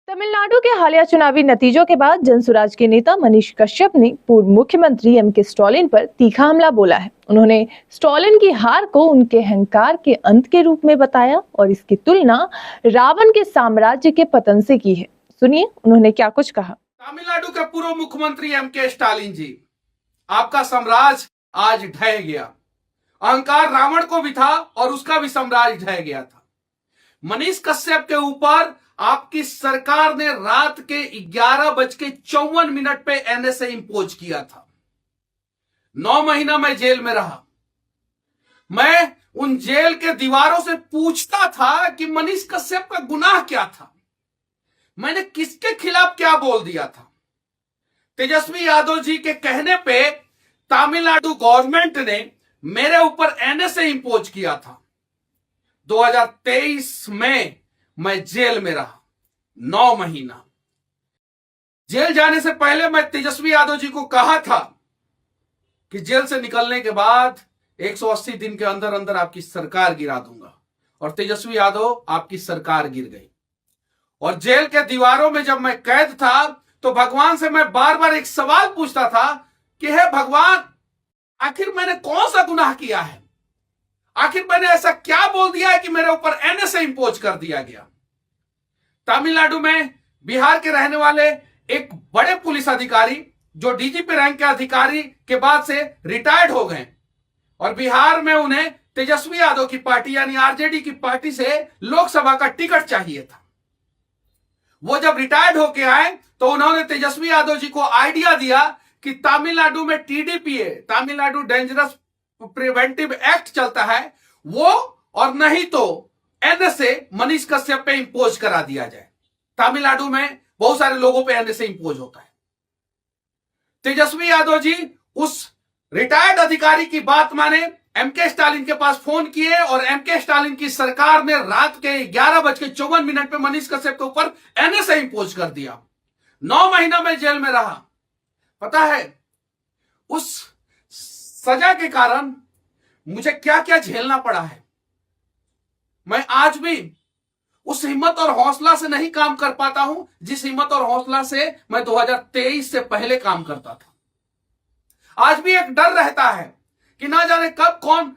तमिलनाडु के हालिया चुनावी नतीजों के बाद जनसुराज के नेता मनीष कश्यप ने पूर्व मुख्यमंत्री एम.के. स्टालिन पर तीखा हमला बोला है। उन्होंने स्टालिन की हार को उनके अहंकार के अंत के रूप में बताया और इसकी तुलना रावण के साम्राज्य के पतन से की है। सुनिए उन्होंने क्या कुछ कहा। तमिलनाडु के पूर्व मुख्यमंत्री एम.के. स्टालिन जी, आपका साम्राज्य आज ढह गया। अहंकार रावण को भी था और उसका भी साम्राज्य ढह गया था। मनीष कश्यप के ऊपर आपकी सरकार ने रात के 11:54 पे एनएसए इंपोज किया था। 9 महीना मैं जेल में रहा। मैं उन जेल के दीवारों से पूछता था कि मनीष कश्यप का गुनाह क्या था, मैंने किसके खिलाफ क्या बोल दिया था। तेजस्वी यादव जी के कहने पे तमिलनाडु गवर्नमेंट ने मेरे ऊपर एनएसए इंपोज किया था। 2023 में मैं जेल में रहा 9 महीना। जेल जाने से पहले मैं तेजस्वी यादव जी को कहा था कि जेल से निकलने के बाद 180 दिन के अंदर अंदर आपकी सरकार गिरा दूंगा, और तेजस्वी यादव आपकी सरकार गिर गई। और जेल के दीवारों में जब मैं कैद था तो भगवान से मैं बार बार एक सवाल पूछता था कि हे भगवान, आखिर मैंने कौन सा गुनाह किया है, आखिर मैंने ऐसा क्या बोल दिया है कि मेरे ऊपर एनएसए इंपोज कर दिया गया। तमिलनाडु में बिहार के रहने वाले एक बड़े पुलिस अधिकारी जो डीजीपी रैंक के अधिकारी के बाद से रिटायर्ड हो गए, और बिहार में उन्हें तेजस्वी यादव की पार्टी यानी आरजेडी की पार्टी से लोकसभा का टिकट चाहिए था। वो जब रिटायर्ड होके आए तो उन्होंने तेजस्वी यादव जी को आइडिया दिया कि तमिलनाडु में टीडीपीए, तमिलनाडु डेंजरस प्रिवेंटिव एक्ट चलता है, वो और नहीं तो एनएसए मनीष कश्यप पे इंपोज करा दिया जाए। तमिलनाडु में बहुत सारे लोगों पे एनएसए इंपोज होता है। तेजस्वी यादव जी उस रिटायर्ड अधिकारी की बात माने, एम.के. स्टालिन के पास फोन किए और एम.के. स्टालिन की सरकार ने रात के 11:54 पे मनीष कश्यप के ऊपर एनएसए इंपोज कर दिया। 9 महीना मैं जेल में रहा। पता है उस सजा के कारण मुझे क्या क्या झेलना पड़ा है। मैं आज भी उस हिम्मत और हौसला से नहीं काम कर पाता हूं जिस हिम्मत और हौसला से मैं 2023 से पहले काम करता था। आज भी एक डर रहता है कि ना जाने कब कौन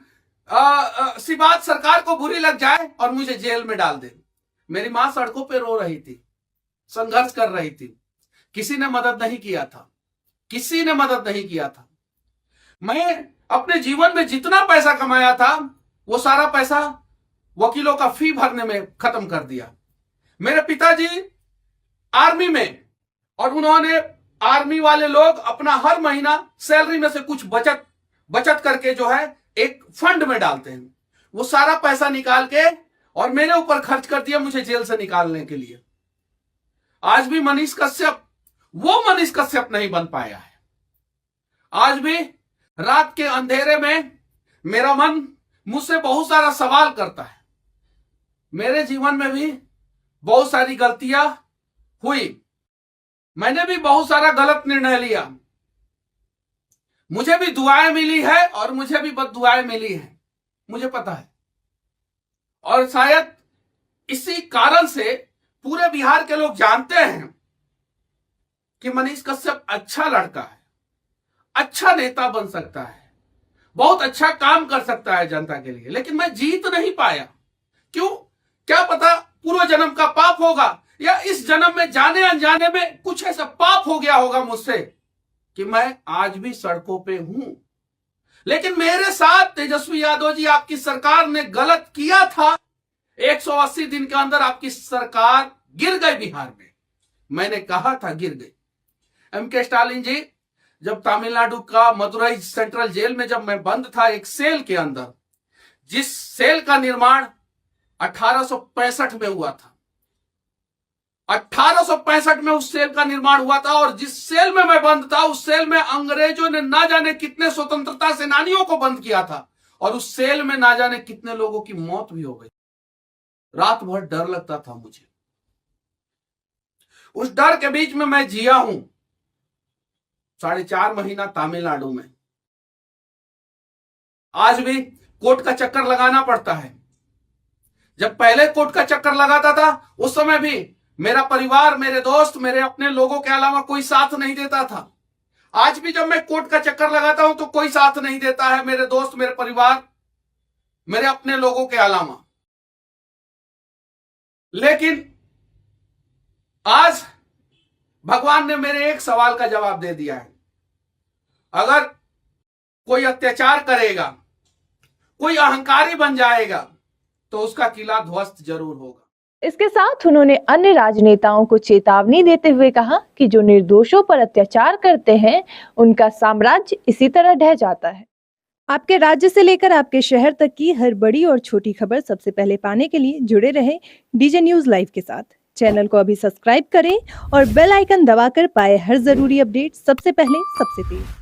सी बात सरकार को बुरी लग जाए और मुझे जेल में डाल दे। मेरी मां सड़कों पे रो रही थी, संघर्ष कर रही थी, किसी ने मदद नहीं किया था, किसी ने मदद नहीं किया था। मैं अपने जीवन में जितना पैसा कमाया था वो सारा पैसा वकीलों का फी भरने में खत्म कर दिया। मेरे पिताजी आर्मी में, और उन्होंने आर्मी वाले लोग अपना हर महीना सैलरी में से कुछ बचत करके जो है एक फंड में डालते हैं। वो सारा पैसा निकाल के और मेरे ऊपर खर्च कर दिया मुझे जेल से निकालने के लिए। आज भी मनीष कश्यप वो मनीष कश्यप नहीं बन पाया है। आज भी रात के अंधेरे में मेरा मन मुझसे बहुत सारा सवाल करता है। मेरे जीवन में भी बहुत सारी गलतियां हुई, मैंने भी बहुत सारा गलत निर्णय लिया, मुझे भी दुआएं मिली है और मुझे भी बददुआएं मिली है, मुझे पता है। और शायद इसी कारण से पूरे बिहार के लोग जानते हैं कि मनीष कश्यप अच्छा लड़का है, अच्छा नेता बन सकता है, बहुत अच्छा काम कर सकता है जनता के लिए। लेकिन मैं जीत नहीं पाया। क्यों? क्या पता पूर्व जन्म का पाप होगा, या इस जन्म में जाने अनजाने में कुछ ऐसा पाप हो गया होगा मुझसे कि मैं आज भी सड़कों पे हूं। लेकिन मेरे साथ तेजस्वी यादव जी, आपकी सरकार ने गलत किया था। 180 दिन के अंदर आपकी सरकार गिर गई बिहार में। मैंने कहा था गिर गई। एम.के. स्टालिन जी, जब तमिलनाडु का मदुरई सेंट्रल जेल में जब मैं बंद था एक सेल के अंदर, जिस सेल का निर्माण 1865 में हुआ था, 1865 में उस सेल का निर्माण हुआ था, और जिस सेल में मैं बंद था उस सेल में अंग्रेजों ने ना जाने कितने स्वतंत्रता सेनानियों को बंद किया था, और उस सेल में ना जाने कितने लोगों की मौत भी हो गई। रात भर डर लगता था मुझे। उस डर के बीच में मैं जिया हूं 4.5 महीना तमिलनाडु में। आज भी कोर्ट का चक्कर लगाना पड़ता है। जब पहले कोर्ट का चक्कर लगाता था उस समय भी मेरा परिवार, मेरे दोस्त, मेरे अपने लोगों के अलावा कोई साथ नहीं देता था। आज भी जब मैं कोर्ट का चक्कर लगाता हूं तो कोई साथ नहीं देता है, मेरे दोस्त, मेरे परिवार, मेरे अपने लोगों के अलावा। लेकिन आज भगवान ने मेरे एक सवाल का जवाब दे दिया है। अगर कोई अत्याचार करेगा, कोई अहंकारी बन जाएगा, तो उसका किला ध्वस्त जरूर होगा। इसके साथ उन्होंने अन्य राजनेताओं को चेतावनी देते हुए कहा कि जो निर्दोषों पर अत्याचार करते हैं, उनका साम्राज्य इसी तरह ढह जाता है। आपके राज्य से लेकर आपके शहर तक की हर बड़ी और छोटी खबर सबसे पहले पाने के लिए जुड़े रहे डीजे न्यूज लाइव के साथ। चैनल को अभी सब्सक्राइब करें और बेल आइकन दबाकर पाए हर जरूरी अपडेट सबसे पहले सबसे तेज।